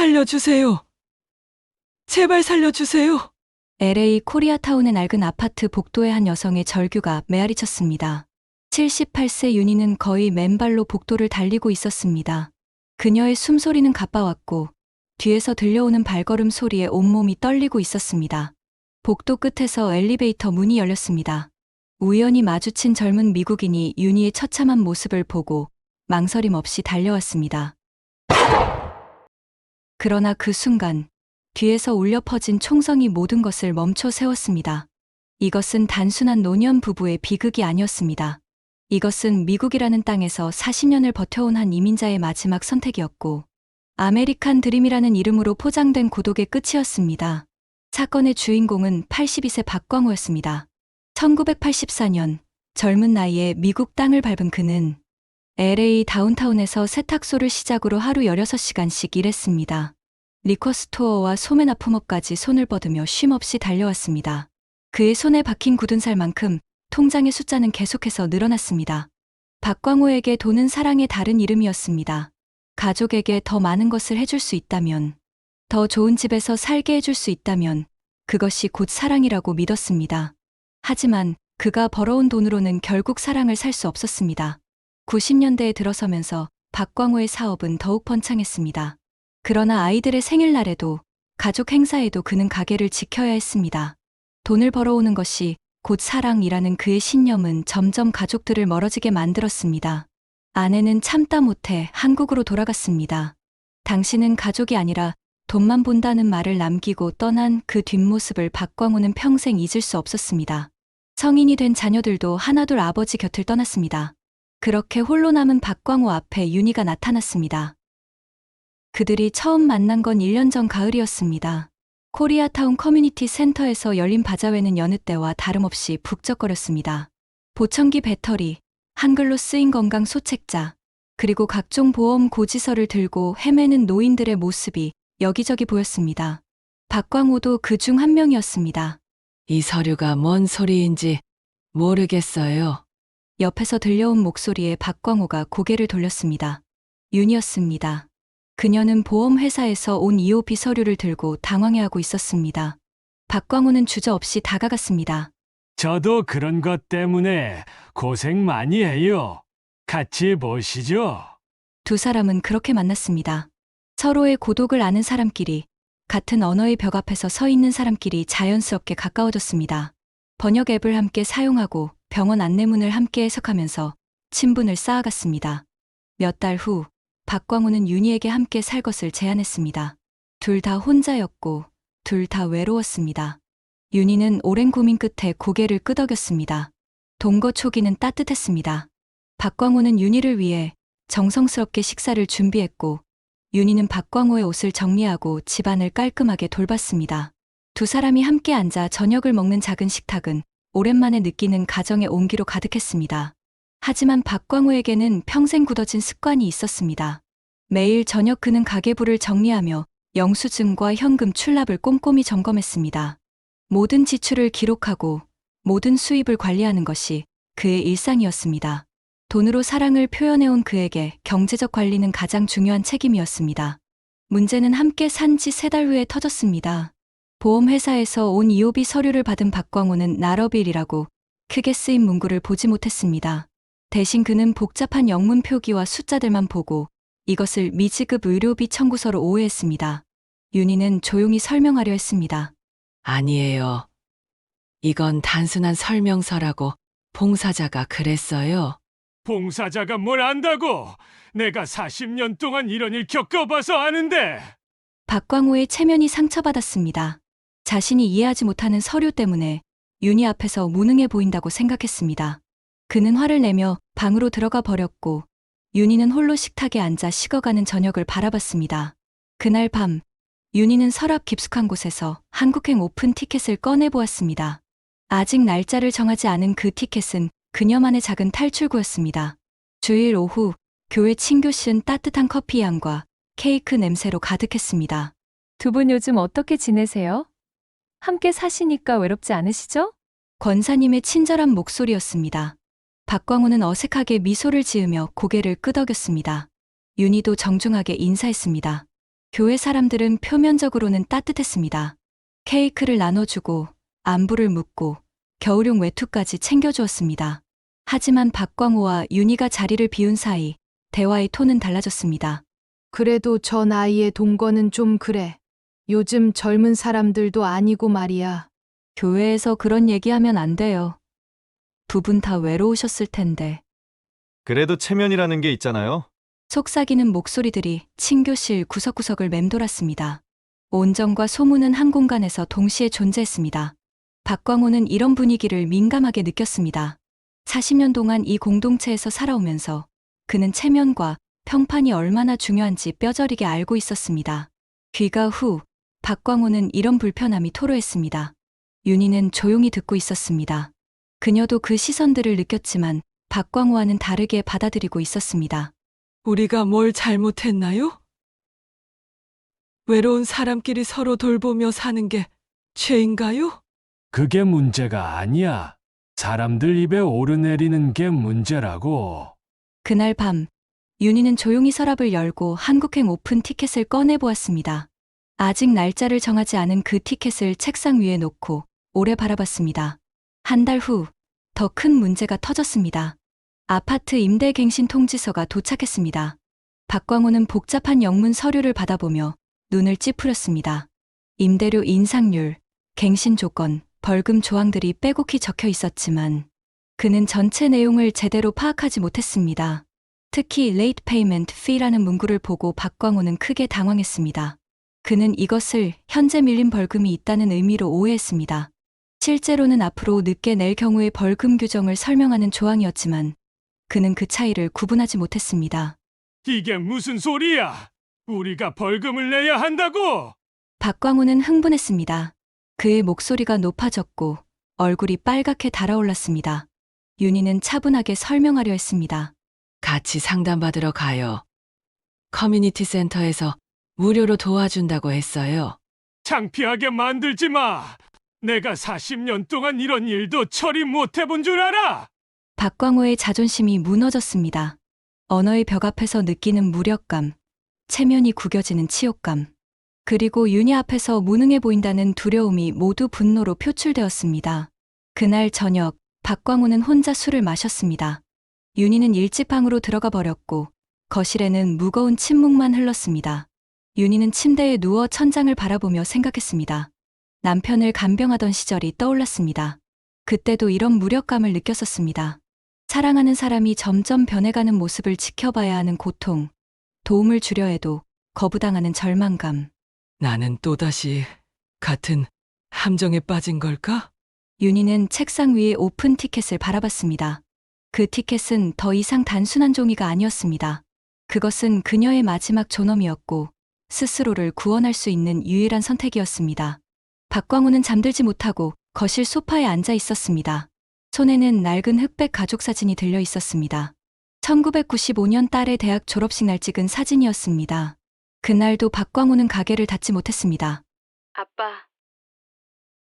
살려주세요. 제발 살려주세요. LA 코리아타운의 낡은 아파트 복도의 한 여성의 절규가 메아리쳤습니다. 78세 윤희는 거의 맨발로 복도를 달리고 있었습니다. 그녀의 숨소리는 가빠왔고 뒤에서 들려오는 발걸음 소리에 온몸이 떨리고 있었습니다. 복도 끝에서 엘리베이터 문이 열렸습니다. 우연히 마주친 젊은 미국인이 윤희의 처참한 모습을 보고 망설임 없이 달려왔습니다. 그러나 그 순간 뒤에서 울려 퍼진 총성이 모든 것을 멈춰 세웠습니다. 이것은 단순한 노년 부부의 비극이 아니었습니다. 이것은 미국이라는 땅에서 40년을 버텨온 한 이민자의 마지막 선택이었고 아메리칸 드림이라는 이름으로 포장된 고독의 끝이었습니다. 사건의 주인공은 82세 박광호였습니다. 1984년 젊은 나이에 미국 땅을 밟은 그는 LA 다운타운에서 세탁소를 시작으로 하루 16시간씩 일했습니다. 리커스토어와 소매납품업까지 손을 뻗으며 쉼없이 달려왔습니다. 그의 손에 박힌 굳은 살만큼 통장의 숫자는 계속해서 늘어났습니다. 박광호에게 돈은 사랑의 다른 이름이었습니다. 가족에게 더 많은 것을 해줄 수 있다면, 더 좋은 집에서 살게 해줄 수 있다면 그것이 곧 사랑이라고 믿었습니다. 하지만 그가 벌어온 돈으로는 결국 사랑을 살 수 없었습니다. 90년대에 들어서면서 박광호의 사업은 더욱 번창했습니다. 그러나 아이들의 생일날에도 가족 행사에도 그는 가게를 지켜야 했습니다. 돈을 벌어오는 것이 곧 사랑이라는 그의 신념은 점점 가족들을 멀어지게 만들었습니다. 아내는 참다 못해 한국으로 돌아갔습니다. 당신은 가족이 아니라 돈만 본다는 말을 남기고 떠난 그 뒷모습을 박광호는 평생 잊을 수 없었습니다. 성인이 된 자녀들도 하나둘 아버지 곁을 떠났습니다. 그렇게 홀로 남은 박광호 앞에 윤희가 나타났습니다. 그들이 처음 만난 건 1년 전 가을이었습니다. 코리아타운 커뮤니티 센터에서 열린 바자회는 여느 때와 다름없이 북적거렸습니다. 보청기 배터리, 한글로 쓰인 건강 소책자, 그리고 각종 보험 고지서를 들고 헤매는 노인들의 모습이 여기저기 보였습니다. 박광호도 그 중 한 명이었습니다. 이 서류가 뭔 소리인지 모르겠어요. 옆에서 들려온 목소리에 박광호가 고개를 돌렸습니다. 윤이었습니다. 그녀는 보험회사에서 온 EOB 서류를 들고 당황해하고 있었습니다. 박광호는 주저없이 다가갔습니다. 저도 그런 것 때문에 고생 많이 해요. 같이 보시죠. 두 사람은 그렇게 만났습니다. 서로의 고독을 아는 사람끼리, 같은 언어의 벽 앞에서 서 있는 사람끼리 자연스럽게 가까워졌습니다. 번역 앱을 함께 사용하고 병원 안내문을 함께 해석하면서 친분을 쌓아갔습니다. 몇 달 후 박광호는 윤희에게 함께 살 것을 제안했습니다. 둘 다 혼자였고 둘 다 외로웠습니다. 윤희는 오랜 고민 끝에 고개를 끄덕였습니다. 동거 초기는 따뜻했습니다. 박광호는 윤희를 위해 정성스럽게 식사를 준비했고 윤희는 박광호의 옷을 정리하고 집안을 깔끔하게 돌봤습니다. 두 사람이 함께 앉아 저녁을 먹는 작은 식탁은 오랜만에 느끼는 가정의 온기로 가득했습니다. 하지만 박광호에게는 평생 굳어진 습관이 있었습니다. 매일 저녁 그는 가계부를 정리하며 영수증과 현금 출납을 꼼꼼히 점검했습니다. 모든 지출을 기록하고 모든 수입을 관리하는 것이 그의 일상이었습니다. 돈으로 사랑을 표현해온 그에게 경제적 관리는 가장 중요한 책임이었습니다. 문제는 함께 산 지 3달 후에 터졌습니다. 보험회사에서 온 EOB 서류를 받은 박광호는 나러빌이라고 크게 쓰인 문구를 보지 못했습니다. 대신 그는 복잡한 영문 표기와 숫자들만 보고 이것을 미지급 의료비 청구서로 오해했습니다. 윤희는 조용히 설명하려 했습니다. 아니에요. 이건 단순한 설명서라고 봉사자가 그랬어요. 봉사자가 뭘 안다고? 내가 40년 동안 이런 일 겪어봐서 아는데. 박광호의 체면이 상처받았습니다. 자신이 이해하지 못하는 서류 때문에 윤희 앞에서 무능해 보인다고 생각했습니다. 그는 화를 내며 방으로 들어가 버렸고 윤희는 홀로 식탁에 앉아 식어가는 저녁을 바라봤습니다. 그날 밤 윤희는 서랍 깊숙한 곳에서 한국행 오픈 티켓을 꺼내보았습니다. 아직 날짜를 정하지 않은 그 티켓은 그녀만의 작은 탈출구였습니다. 주일 오후 교회 친교실은 따뜻한 커피 향과 케이크 냄새로 가득했습니다. 두 분 요즘 어떻게 지내세요? 함께 사시니까 외롭지 않으시죠? 권사님의 친절한 목소리였습니다. 박광호는 어색하게 미소를 지으며 고개를 끄덕였습니다. 윤희도 정중하게 인사했습니다. 교회 사람들은 표면적으로는 따뜻했습니다. 케이크를 나눠주고 안부를 묻고 겨울용 외투까지 챙겨주었습니다. 하지만 박광호와 윤희가 자리를 비운 사이 대화의 톤은 달라졌습니다. 그래도 저 나이에 동거는 좀 그래. 요즘 젊은 사람들도 아니고 말이야. 교회에서 그런 얘기하면 안 돼요. 두 분 다 외로우셨을 텐데. 그래도 체면이라는 게 있잖아요. 속삭이는 목소리들이 친교실 구석구석을 맴돌았습니다. 온정과 소문은 한 공간에서 동시에 존재했습니다. 박광호는 이런 분위기를 민감하게 느꼈습니다. 40년 동안 이 공동체에서 살아오면서 그는 체면과 평판이 얼마나 중요한지 뼈저리게 알고 있었습니다. 귀가 후 박광호는 이런 불편함이 토로했습니다. 윤희는 조용히 듣고 있었습니다. 그녀도 그 시선들을 느꼈지만 박광호와는 다르게 받아들이고 있었습니다. 우리가 뭘 잘못했나요? 외로운 사람끼리 서로 돌보며 사는 게 죄인가요? 그게 문제가 아니야. 사람들 입에 오르내리는 게 문제라고. 그날 밤 윤희는 조용히 서랍을 열고 한국행 오픈 티켓을 꺼내보았습니다. 아직 날짜를 정하지 않은 그 티켓을 책상 위에 놓고 오래 바라봤습니다. 한 달 후 더 큰 문제가 터졌습니다. 아파트 임대 갱신 통지서가 도착했습니다. 박광호는 복잡한 영문 서류를 받아보며 눈을 찌푸렸습니다. 임대료 인상률, 갱신 조건, 벌금 조항들이 빼곡히 적혀 있었지만 그는 전체 내용을 제대로 파악하지 못했습니다. 특히 Late Payment Fee라는 문구를 보고 박광호는 크게 당황했습니다. 그는 이것을 현재 밀린 벌금이 있다는 의미로 오해했습니다. 실제로는 앞으로 늦게 낼 경우의 벌금 규정을 설명하는 조항이었지만 그는 그 차이를 구분하지 못했습니다. 이게 무슨 소리야? 우리가 벌금을 내야 한다고? 박광호는 흥분했습니다. 그의 목소리가 높아졌고 얼굴이 빨갛게 달아올랐습니다. 윤희는 차분하게 설명하려 했습니다. 같이 상담받으러 가요. 커뮤니티 센터에서 무료로 도와준다고 했어요. 창피하게 만들지 마. 내가 40년 동안 이런 일도 처리 못 해본 줄 알아? 박광호의 자존심이 무너졌습니다. 언어의 벽 앞에서 느끼는 무력감, 체면이 구겨지는 치욕감, 그리고 윤희 앞에서 무능해 보인다는 두려움이 모두 분노로 표출되었습니다. 그날 저녁 박광호는 혼자 술을 마셨습니다. 윤희는 일찍 방으로 들어가 버렸고 거실에는 무거운 침묵만 흘렀습니다. 윤희는 침대에 누워 천장을 바라보며 생각했습니다. 남편을 간병하던 시절이 떠올랐습니다. 그때도 이런 무력감을 느꼈었습니다. 사랑하는 사람이 점점 변해가는 모습을 지켜봐야 하는 고통, 도움을 주려 해도 거부당하는 절망감. 나는 또다시 같은 함정에 빠진 걸까? 윤희는 책상 위에 오픈 티켓을 바라봤습니다. 그 티켓은 더 이상 단순한 종이가 아니었습니다. 그것은 그녀의 마지막 존엄이었고 스스로를 구원할 수 있는 유일한 선택이었습니다. 박광호는 잠들지 못하고 거실 소파에 앉아 있었습니다. 손에는 낡은 흑백 가족 사진이 들려 있었습니다. 1995년 딸의 대학 졸업식 날 찍은 사진이었습니다. 그날도 박광호는 가게를 닫지 못했습니다. 아빠,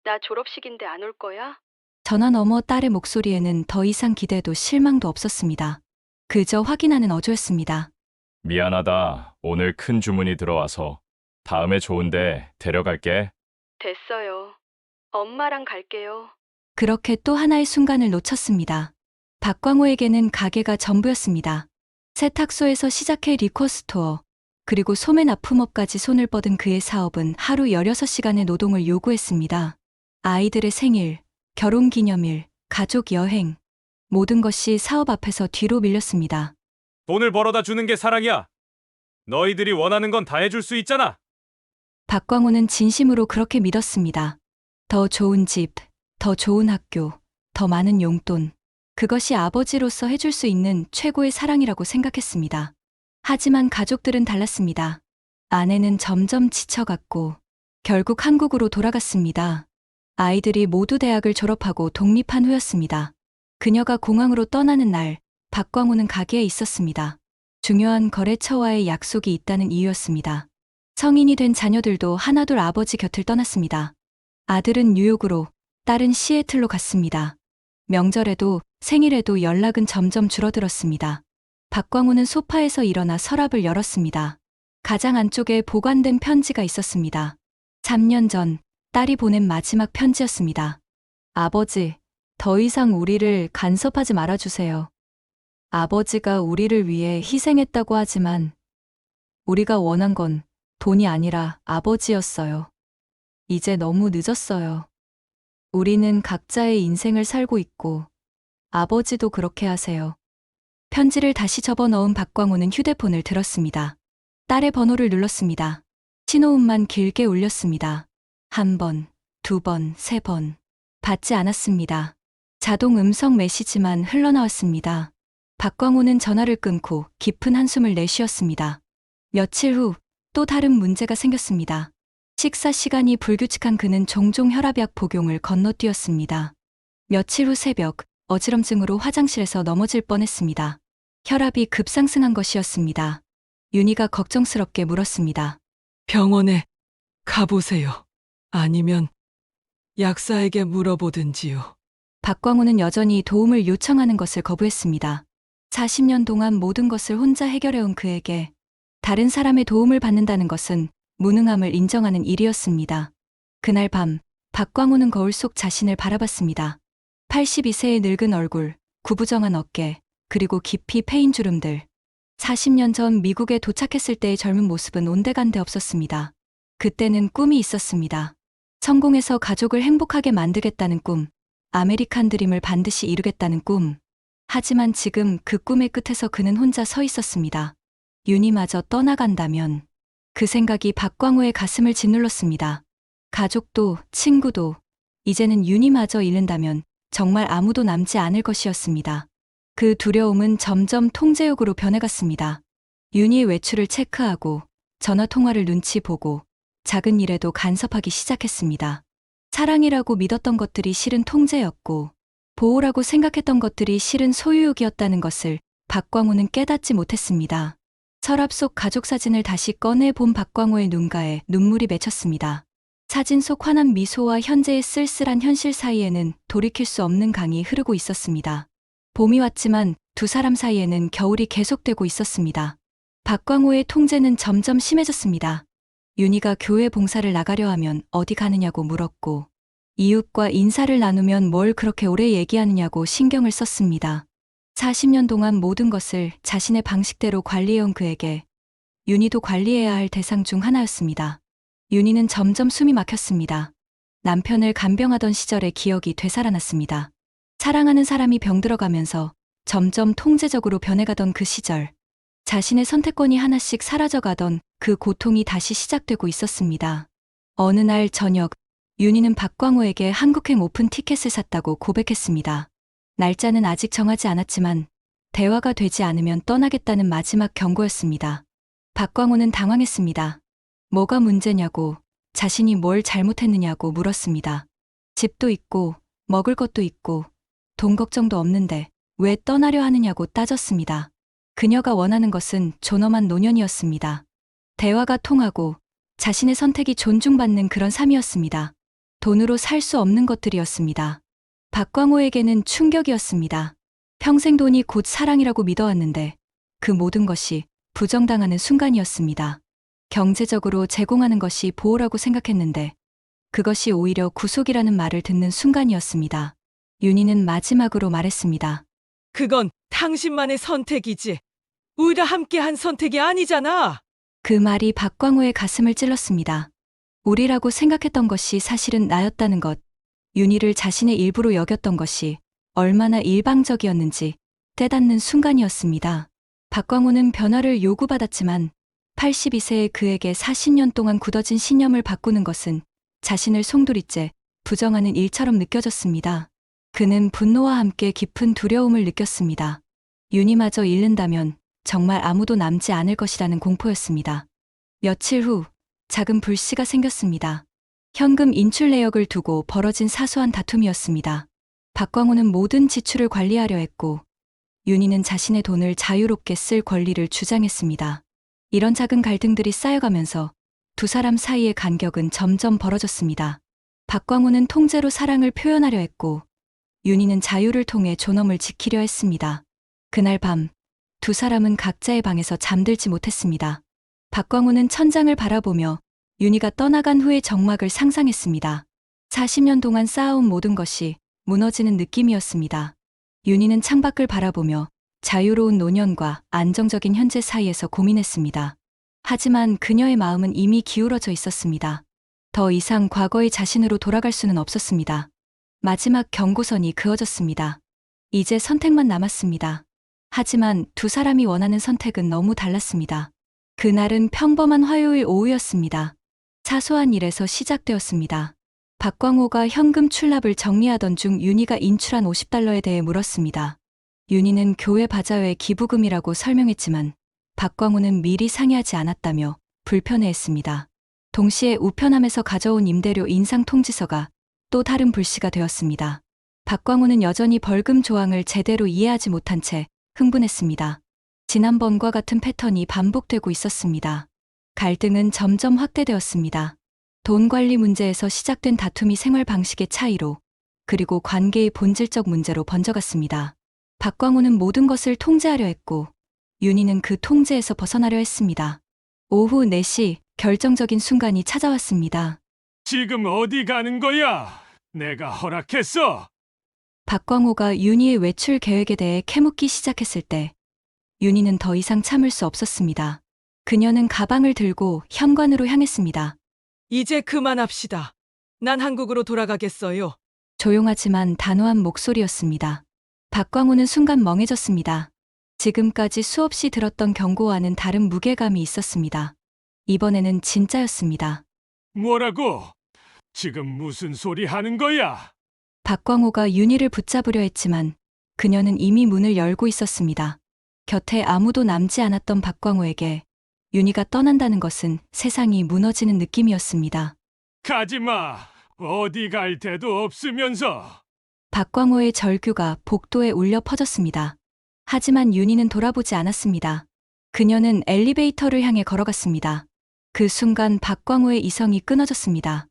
나 졸업식인데 안 올 거야? 전화 너머 딸의 목소리에는 더 이상 기대도 실망도 없었습니다. 그저 확인하는 어조였습니다. 미안하다. 오늘 큰 주문이 들어와서 다음에 좋은데 데려갈게. 됐어요. 엄마랑 갈게요. 그렇게 또 하나의 순간을 놓쳤습니다. 박광호에게는 가게가 전부였습니다. 세탁소에서 시작해 리코 스토어, 그리고 소매 납품업까지 손을 뻗은 그의 사업은 하루 16시간의 노동을 요구했습니다. 아이들의 생일, 결혼기념일, 가족 여행, 모든 것이 사업 앞에서 뒤로 밀렸습니다. 돈을 벌어다 주는 게 사랑이야. 너희들이 원하는 건 다 해줄 수 있잖아. 박광호는 진심으로 그렇게 믿었습니다. 더 좋은 집, 더 좋은 학교, 더 많은 용돈. 그것이 아버지로서 해줄 수 있는 최고의 사랑이라고 생각했습니다. 하지만 가족들은 달랐습니다. 아내는 점점 지쳐갔고 결국 한국으로 돌아갔습니다. 아이들이 모두 대학을 졸업하고 독립한 후였습니다. 그녀가 공항으로 떠나는 날, 박광호는 가게에 있었습니다. 중요한 거래처와의 약속이 있다는 이유였습니다. 성인이 된 자녀들도 하나둘 아버지 곁을 떠났습니다. 아들은 뉴욕으로, 딸은 시애틀로 갔습니다. 명절에도 생일에도 연락은 점점 줄어들었습니다. 박광호는 소파에서 일어나 서랍을 열었습니다. 가장 안쪽에 보관된 편지가 있었습니다. 3년 전 딸이 보낸 마지막 편지였습니다. 아버지, 더 이상 우리를 간섭하지 말아주세요. 아버지가 우리를 위해 희생했다고 하지만 우리가 원한 건 돈이 아니라 아버지였어요. 이제 너무 늦었어요. 우리는 각자의 인생을 살고 있고 아버지도 그렇게 하세요. 편지를 다시 접어 넣은 박광호는 휴대폰을 들었습니다. 딸의 번호를 눌렀습니다. 신호음만 길게 울렸습니다. 1번, 2번, 3번. 받지 않았습니다. 자동 음성 메시지만 흘러나왔습니다. 박광호는 전화를 끊고 깊은 한숨을 내쉬었습니다. 며칠 후 또 다른 문제가 생겼습니다. 식사 시간이 불규칙한 그는 종종 혈압약 복용을 건너뛰었습니다. 며칠 후 새벽, 어지럼증으로 화장실에서 넘어질 뻔했습니다. 혈압이 급상승한 것이었습니다. 윤희가 걱정스럽게 물었습니다. 병원에 가보세요. 아니면 약사에게 물어보든지요. 박광호는 여전히 도움을 요청하는 것을 거부했습니다. 40년 동안 모든 것을 혼자 해결해온 그에게 다른 사람의 도움을 받는다는 것은 무능함을 인정하는 일이었습니다. 그날 밤, 박광호는 거울 속 자신을 바라봤습니다. 82세의 늙은 얼굴, 구부정한 어깨, 그리고 깊이 패인 주름들. 40년 전 미국에 도착했을 때의 젊은 모습은 온데간데 없었습니다. 그때는 꿈이 있었습니다. 성공해서 가족을 행복하게 만들겠다는 꿈, 아메리칸 드림을 반드시 이루겠다는 꿈. 하지만 지금 그 꿈의 끝에서 그는 혼자 서 있었습니다. 윤희마저 떠나간다면. 그 생각이 박광호의 가슴을 짓눌렀습니다. 가족도 친구도 이제는 윤희마저 잃는다면 정말 아무도 남지 않을 것이었습니다. 그 두려움은 점점 통제욕으로 변해갔습니다. 윤희의 외출을 체크하고 전화통화를 눈치 보고 작은 일에도 간섭하기 시작했습니다. 사랑이라고 믿었던 것들이 실은 통제였고 보호라고 생각했던 것들이 실은 소유욕이었다는 것을 박광호는 깨닫지 못했습니다. 서랍 속 가족 사진을 다시 꺼내 본 박광호의 눈가에 눈물이 맺혔습니다. 사진 속 환한 미소와 현재의 쓸쓸한 현실 사이에는 돌이킬 수 없는 강이 흐르고 있었습니다. 봄이 왔지만 두 사람 사이에는 겨울이 계속되고 있었습니다. 박광호의 통제는 점점 심해졌습니다. 윤희가 교회 봉사를 나가려 하면 어디 가느냐고 물었고 이웃과 인사를 나누면 뭘 그렇게 오래 얘기하느냐고 신경을 썼습니다. 40년 동안 모든 것을 자신의 방식대로 관리해온 그에게 윤희도 관리해야 할 대상 중 하나였습니다. 윤희는 점점 숨이 막혔습니다. 남편을 간병하던 시절의 기억이 되살아났습니다. 사랑하는 사람이 병들어가면서 점점 통제적으로 변해가던 그 시절, 자신의 선택권이 하나씩 사라져가던 그 고통이 다시 시작되고 있었습니다. 어느 날 저녁, 윤희는 박광호에게 한국행 오픈 티켓을 샀다고 고백했습니다. 날짜는 아직 정하지 않았지만 대화가 되지 않으면 떠나겠다는 마지막 경고였습니다. 박광호는 당황했습니다. 뭐가 문제냐고, 자신이 뭘 잘못했느냐고 물었습니다. 집도 있고 먹을 것도 있고 돈 걱정도 없는데 왜 떠나려 하느냐고 따졌습니다. 그녀가 원하는 것은 존엄한 노년이었습니다. 대화가 통하고 자신의 선택이 존중받는 그런 삶이었습니다. 돈으로 살 수 없는 것들이었습니다. 박광호에게는 충격이었습니다. 평생 돈이 곧 사랑이라고 믿어왔는데 그 모든 것이 부정당하는 순간이었습니다. 경제적으로 제공하는 것이 보호라고 생각했는데 그것이 오히려 구속이라는 말을 듣는 순간이었습니다. 윤희는 마지막으로 말했습니다. 그건 당신만의 선택이지. 우리가 함께한 선택이 아니잖아. 그 말이 박광호의 가슴을 찔렀습니다. 우리라고 생각했던 것이 사실은 나였다는 것, 윤희를 자신의 일부로 여겼던 것이 얼마나 일방적이었는지 깨닫는 순간이었습니다. 박광호는 변화를 요구받았지만 82세의 그에게 40년 동안 굳어진 신념을 바꾸는 것은 자신을 송두리째 부정하는 일처럼 느껴졌습니다. 그는 분노와 함께 깊은 두려움을 느꼈습니다. 윤희마저 잃는다면 정말 아무도 남지 않을 것이라는 공포였습니다. 며칠 후 작은 불씨가 생겼습니다. 현금 인출 내역을 두고 벌어진 사소한 다툼이었습니다. 박광호는 모든 지출을 관리하려 했고 윤희는 자신의 돈을 자유롭게 쓸 권리를 주장했습니다. 이런 작은 갈등들이 쌓여가면서 두 사람 사이의 간격은 점점 벌어졌습니다. 박광호는 통제로 사랑을 표현하려 했고 윤희는 자유를 통해 존엄을 지키려 했습니다. 그날 밤 두 사람은 각자의 방에서 잠들지 못했습니다. 박광호는 천장을 바라보며 윤희가 떠나간 후의 정막을 상상했습니다. 40년 동안 쌓아온 모든 것이 무너지는 느낌이었습니다. 윤희는 창밖을 바라보며 자유로운 노년과 안정적인 현재 사이에서 고민했습니다. 하지만 그녀의 마음은 이미 기울어져 있었습니다. 더 이상 과거의 자신으로 돌아갈 수는 없었습니다. 마지막 경고선이 그어졌습니다. 이제 선택만 남았습니다. 하지만 두 사람이 원하는 선택은 너무 달랐습니다. 그날은 평범한 화요일 오후였습니다. 사소한 일에서 시작되었습니다. 박광호가 현금 출납을 정리하던 중 윤희가 인출한 50달러에 대해 물었습니다. 윤희는 교회 바자회의 기부금이라고 설명했지만 박광호는 미리 상의하지 않았다며 불편해했습니다. 동시에 우편함에서 가져온 임대료 인상 통지서가 또 다른 불씨가 되었습니다. 박광호는 여전히 벌금 조항을 제대로 이해하지 못한 채 흥분했습니다. 지난번과 같은 패턴이 반복되고 있었습니다. 갈등은 점점 확대되었습니다. 돈 관리 문제에서 시작된 다툼이 생활 방식의 차이로, 그리고 관계의 본질적 문제로 번져갔습니다. 박광호는 모든 것을 통제하려 했고, 윤희는 그 통제에서 벗어나려 했습니다. 오후 4시 결정적인 순간이 찾아왔습니다. 지금 어디 가는 거야? 내가 허락했어. 박광호가 윤희의 외출 계획에 대해 캐묻기 시작했을 때 윤희는 더 이상 참을 수 없었습니다. 그녀는 가방을 들고 현관으로 향했습니다. 이제 그만합시다. 난 한국으로 돌아가겠어요. 조용하지만 단호한 목소리였습니다. 박광호는 순간 멍해졌습니다. 지금까지 수없이 들었던 경고와는 다른 무게감이 있었습니다. 이번에는 진짜였습니다. 뭐라고? 지금 무슨 소리 하는 거야? 박광호가 윤희를 붙잡으려 했지만 그녀는 이미 문을 열고 있었습니다. 곁에 아무도 남지 않았던 박광호에게 윤희가 떠난다는 것은 세상이 무너지는 느낌이었습니다. 가지마. 어디 갈 데도 없으면서. 박광호의 절규가 복도에 울려 퍼졌습니다. 하지만 윤희는 돌아보지 않았습니다. 그녀는 엘리베이터를 향해 걸어갔습니다. 그 순간 박광호의 이성이 끊어졌습니다.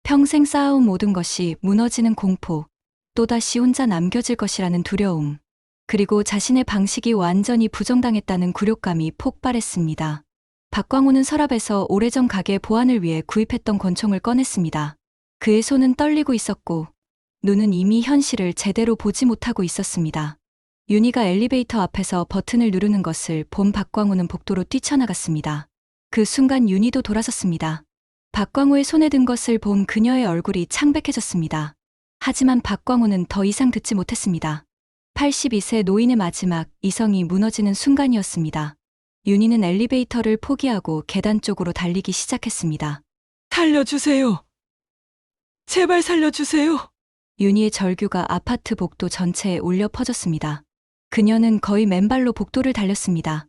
평생 쌓아온 모든 것이 무너지는 공포, 또다시 혼자 남겨질 것이라는 두려움, 그리고 자신의 방식이 완전히 부정당했다는 굴욕감이 폭발했습니다. 박광호는 서랍에서 오래전 가게 보안을 위해 구입했던 권총을 꺼냈습니다. 그의 손은 떨리고 있었고 눈은 이미 현실을 제대로 보지 못하고 있었습니다. 윤희가 엘리베이터 앞에서 버튼을 누르는 것을 본 박광호는 복도로 뛰쳐나갔습니다. 그 순간 윤희도 돌아섰습니다. 박광호의 손에 든 것을 본 그녀의 얼굴이 창백해졌습니다. 하지만 박광호는 더 이상 듣지 못했습니다. 82세 노인의 마지막 이성이 무너지는 순간이었습니다. 윤희는 엘리베이터를 포기하고 계단 쪽으로 달리기 시작했습니다. 살려주세요. 제발 살려주세요. 윤희의 절규가 아파트 복도 전체에 울려 퍼졌습니다. 그녀는 거의 맨발로 복도를 달렸습니다.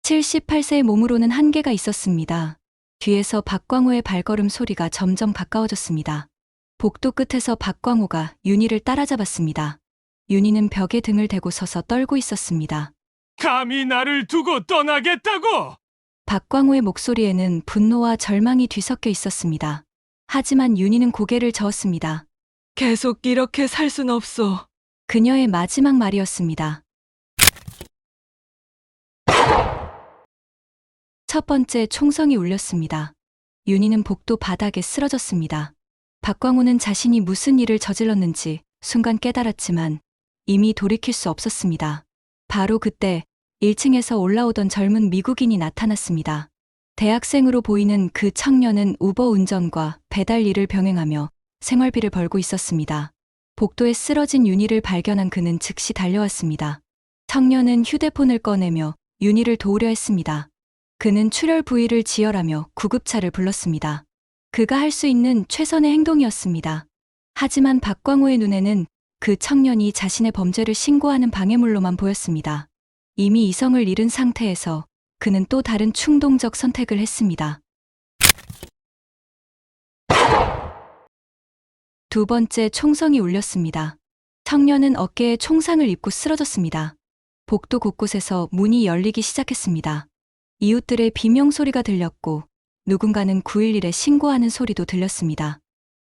78세의 몸으로는 한계가 있었습니다. 뒤에서 박광호의 발걸음 소리가 점점 가까워졌습니다. 복도 끝에서 박광호가 윤희를 따라잡았습니다. 윤희는 벽에 등을 대고 서서 떨고 있었습니다. 감히 나를 두고 떠나겠다고! 박광호의 목소리에는 분노와 절망이 뒤섞여 있었습니다. 하지만 윤희는 고개를 저었습니다. 계속 이렇게 살 순 없어. 그녀의 마지막 말이었습니다. 첫 번째 총성이 울렸습니다. 윤희는 복도 바닥에 쓰러졌습니다. 박광호는 자신이 무슨 일을 저질렀는지 순간 깨달았지만 이미 돌이킬 수 없었습니다. 바로 그때 1층에서 올라오던 젊은 미국인이 나타났습니다. 대학생으로 보이는 그 청년은 우버 운전과 배달 일을 병행하며 생활비를 벌고 있었습니다. 복도에 쓰러진 윤희를 발견한 그는 즉시 달려왔습니다. 청년은 휴대폰을 꺼내며 윤희를 도우려 했습니다. 그는 출혈 부위를 지혈하며 구급차를 불렀습니다. 그가 할 수 있는 최선의 행동이었습니다. 하지만 박광호의 눈에는 그 청년이 자신의 범죄를 신고하는 방해물로만 보였습니다. 이미 이성을 잃은 상태에서 그는 또 다른 충동적 선택을 했습니다. 두 번째 총성이 울렸습니다. 청년은 어깨에 총상을 입고 쓰러졌습니다. 복도 곳곳에서 문이 열리기 시작했습니다. 이웃들의 비명소리가 들렸고 누군가는 911에 신고하는 소리도 들렸습니다.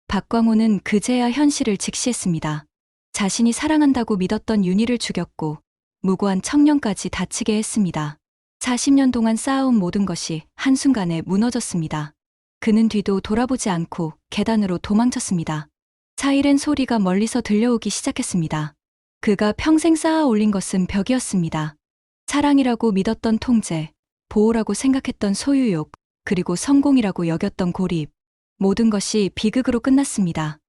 박광호는 그제야 현실을 직시했습니다. 자신이 사랑한다고 믿었던 윤희를 죽였고 무고한 청년까지 다치게 했습니다. 40년 동안 쌓아온 모든 것이 한순간에 무너졌습니다. 그는 뒤도 돌아보지 않고 계단으로 도망쳤습니다. 사이렌 소리가 멀리서 들려오기 시작했습니다. 그가 평생 쌓아 올린 것은 벽이었습니다. 사랑이라고 믿었던 통제, 보호라고 생각했던 소유욕, 그리고 성공이라고 여겼던 고립. 모든 것이 비극으로 끝났습니다.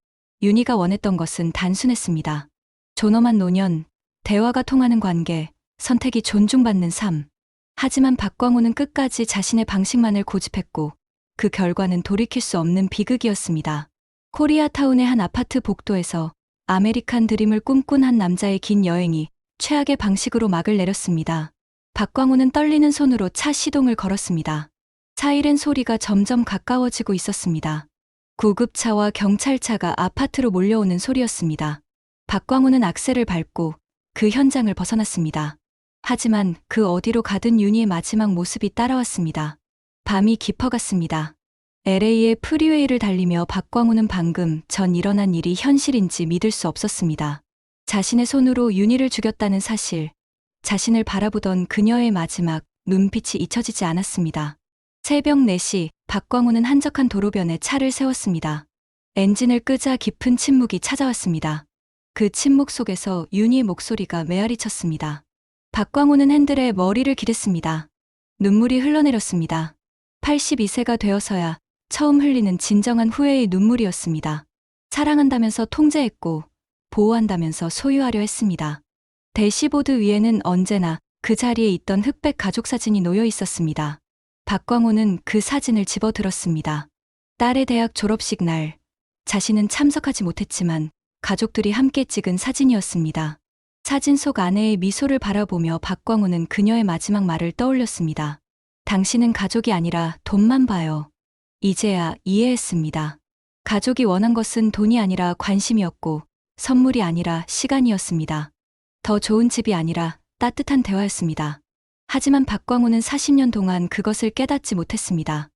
윤희가 원했던 것은 단순했습니다. 존엄한 노년, 대화가 통하는 관계, 선택이 존중받는 삶. 하지만 박광호는 끝까지 자신의 방식만을 고집했고 그 결과는 돌이킬 수 없는 비극이었습니다. 코리아타운의 한 아파트 복도에서 아메리칸 드림을 꿈꾼 한 남자의 긴 여행이 최악의 방식으로 막을 내렸습니다. 박광호는 떨리는 손으로 차 시동을 걸었습니다. 사이렌 소리가 점점 가까워지고 있었습니다. 구급차와 경찰차가 아파트로 몰려오는 소리였습니다. 박광호는 악셀을 밟고 그 현장을 벗어났습니다. 하지만 그 어디로 가든 윤희의 마지막 모습이 따라왔습니다. 밤이 깊어갔습니다. LA의 프리웨이를 달리며 박광호는 방금 전 일어난 일이 현실인지 믿을 수 없었습니다. 자신의 손으로 윤희를 죽였다는 사실, 자신을 바라보던 그녀의 마지막 눈빛이 잊혀지지 않았습니다. 새벽 4시, 박광호는 한적한 도로변에 차를 세웠습니다. 엔진을 끄자 깊은 침묵이 찾아왔습니다. 그 침묵 속에서 윤희의 목소리가 메아리쳤습니다. 박광호는 핸들에 머리를 기댔습니다. 눈물이 흘러내렸습니다. 82세가 되어서야 처음 흘리는 진정한 후회의 눈물이었습니다. 사랑한다면서 통제했고 보호한다면서 소유하려 했습니다. 대시보드 위에는 언제나 그 자리에 있던 흑백 가족 사진이 놓여 있었습니다. 박광호는 그 사진을 집어들었습니다. 딸의 대학 졸업식 날, 자신은 참석하지 못했지만 가족들이 함께 찍은 사진이었습니다. 사진 속 아내의 미소를 바라보며 박광호는 그녀의 마지막 말을 떠올렸습니다. 당신은 가족이 아니라 돈만 봐요. 이제야 이해했습니다. 가족이 원한 것은 돈이 아니라 관심이었고 선물이 아니라 시간이었습니다. 더 좋은 집이 아니라 따뜻한 대화였습니다. 하지만 박광호는 40년 동안 그것을 깨닫지 못했습니다.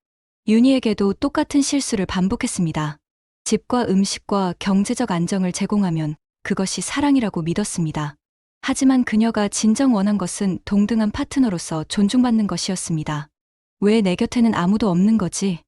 윤희에게도 똑같은 실수를 반복했습니다. 집과 음식과 경제적 안정을 제공하면 그것이 사랑이라고 믿었습니다. 하지만 그녀가 진정 원한 것은 동등한 파트너로서 존중받는 것이었습니다. 왜 내 곁에는 아무도 없는 거지?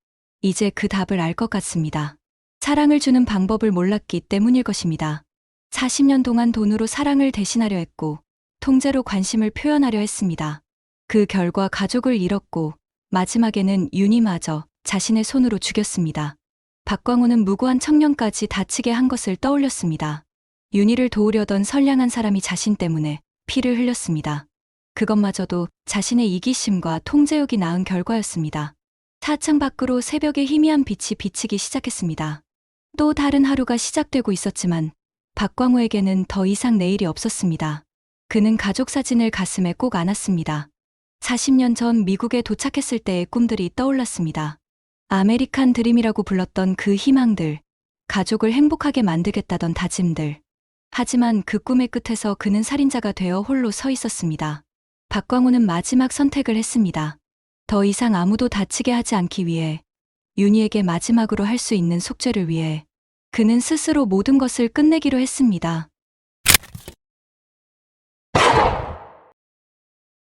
이제 그 답을 알 것 같습니다. 사랑을 주는 방법을 몰랐기 때문일 것입니다. 40년 동안 돈으로 사랑을 대신하려 했고 통제로 관심을 표현하려 했습니다. 그 결과 가족을 잃었고 마지막에는 윤희마저 자신의 손으로 죽였습니다. 박광호는 무고한 청년까지 다치게 한 것을 떠올렸습니다. 윤희를 도우려던 선량한 사람이 자신 때문에 피를 흘렸습니다. 그것마저도 자신의 이기심과 통제욕이 낳은 결과였습니다. 차창 밖으로 새벽의 희미한 빛이 비치기 시작했습니다. 또 다른 하루가 시작되고 있었지만 박광호에게는 더 이상 내일이 없었습니다. 그는 가족 사진을 가슴에 꼭 안았습니다. 40년 전 미국에 도착했을 때의 꿈들이 떠올랐습니다. 아메리칸 드림이라고 불렀던 그 희망들, 가족을 행복하게 만들겠다던 다짐들. 하지만 그 꿈의 끝에서 그는 살인자가 되어 홀로 서 있었습니다. 박광호는 마지막 선택을 했습니다. 더 이상 아무도 다치게 하지 않기 위해, 윤희에게 마지막으로 할 수 있는 속죄를 위해 그는 스스로 모든 것을 끝내기로 했습니다.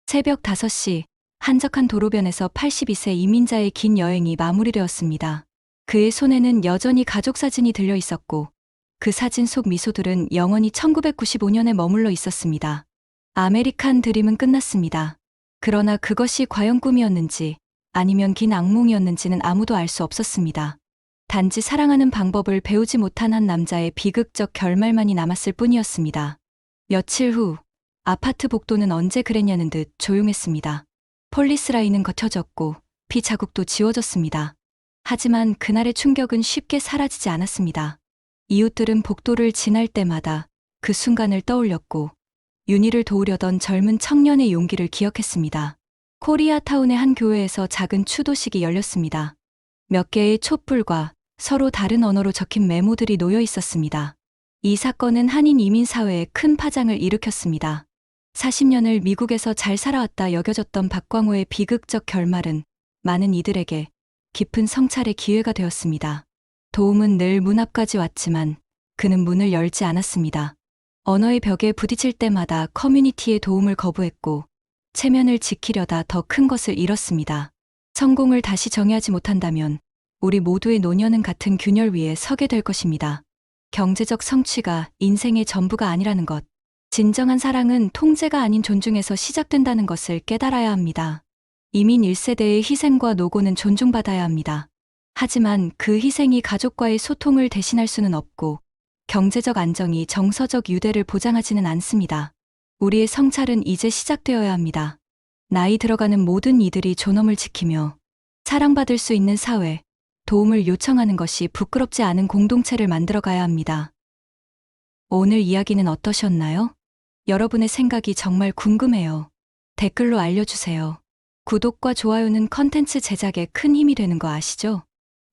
새벽 5시, 한적한 도로변에서 82세 이민자의 긴 여행이 마무리되었습니다. 그의 손에는 여전히 가족 사진이 들려 있었고 그 사진 속 미소들은 영원히 1995년에 머물러 있었습니다. 아메리칸 드림은 끝났습니다. 그러나 그것이 과연 꿈이었는지 아니면 긴 악몽이었는지는 아무도 알 수 없었습니다. 단지 사랑하는 방법을 배우지 못한 한 남자의 비극적 결말만이 남았을 뿐이었습니다. 며칠 후 아파트 복도는 언제 그랬냐는 듯 조용했습니다. 폴리스 라인은 걷혀졌고 피 자국도 지워졌습니다. 하지만 그날의 충격은 쉽게 사라지지 않았습니다. 이웃들은 복도를 지날 때마다 그 순간을 떠올렸고 윤희를 도우려던 젊은 청년의 용기를 기억했습니다. 코리아타운의 한 교회에서 작은 추도식이 열렸습니다. 몇 개의 촛불과 서로 다른 언어로 적힌 메모들이 놓여 있었습니다. 이 사건은 한인 이민 사회에 큰 파장을 일으켰습니다. 40년을 미국에서 잘 살아왔다 여겨졌던 박광호의 비극적 결말은 많은 이들에게 깊은 성찰의 기회가 되었습니다. 도움은 늘 문 앞까지 왔지만 그는 문을 열지 않았습니다. 언어의 벽에 부딪힐 때마다 커뮤니티의 도움을 거부했고 체면을 지키려다 더 큰 것을 잃었습니다. 성공을 다시 정의하지 못한다면 우리 모두의 노년은 같은 균열 위에 서게 될 것입니다. 경제적 성취가 인생의 전부가 아니라는 것. 진정한 사랑은 통제가 아닌 존중에서 시작된다는 것을 깨달아야 합니다. 이민 1세대의 희생과 노고는 존중받아야 합니다. 하지만 그 희생이 가족과의 소통을 대신할 수는 없고 경제적 안정이 정서적 유대를 보장하지는 않습니다. 우리의 성찰은 이제 시작되어야 합니다. 나이 들어가는 모든 이들이 존엄을 지키며 사랑받을 수 있는 사회, 도움을 요청하는 것이 부끄럽지 않은 공동체를 만들어가야 합니다. 오늘 이야기는 어떠셨나요? 여러분의 생각이 정말 궁금해요. 댓글로 알려주세요. 구독과 좋아요는 컨텐츠 제작에 큰 힘이 되는 거 아시죠?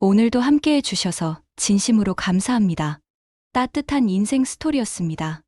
오늘도 함께해 주셔서 진심으로 감사합니다. 따뜻한 인생 스토리였습니다.